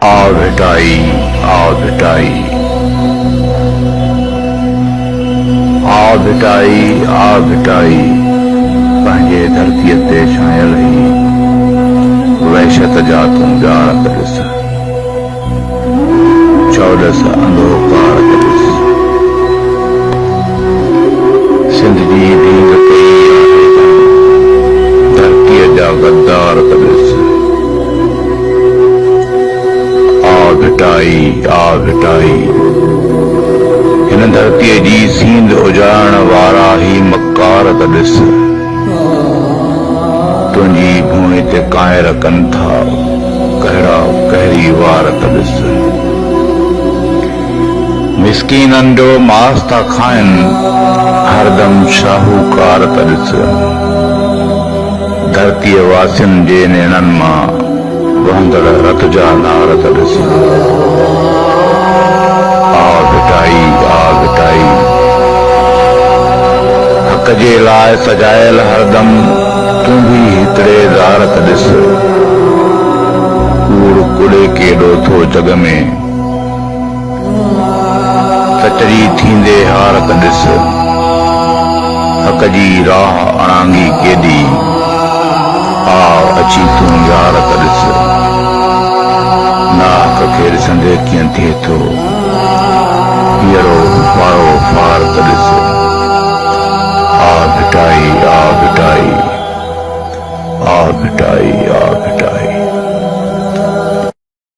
आ भेटाई आ भेटाई आ भेटाई आ भेटाई पंहिंजे धरतीअ ते छायल ही वहशत जा तूं ॼाण त ॾिस चौॾस अंधोकार त ॾिस सिंध जी ढींग कई आहे धरतीअ जा गद्दार त ॾिस आ भेटाई हिन धरतीअ जी सींद उजाड़ण वारा ही मकार त ॾिस तुंहिंजी भूमि ते कायर कनि था कहिड़ा कहरी वार त ॾिस मिसकीननि जो मांस था खाइनि हरदम शाहूकार त ॾिस धरतीअ वासियुनि जे नेणनि मां वहंदड़ रत जा नार त ॾिस आ भेटाई हक़ जे लाइ सजायल हरदम तूं भी हिकिड़े ज़ार त ॾिस कूड़ कुड़े केॾो थो जग में सचरी थींदे हार त ॾिस हक़ जी राह अणांगी केॾी आ अची तूं यार त ॾिस नाहक खे ॾिसंदे कीअं थिए थो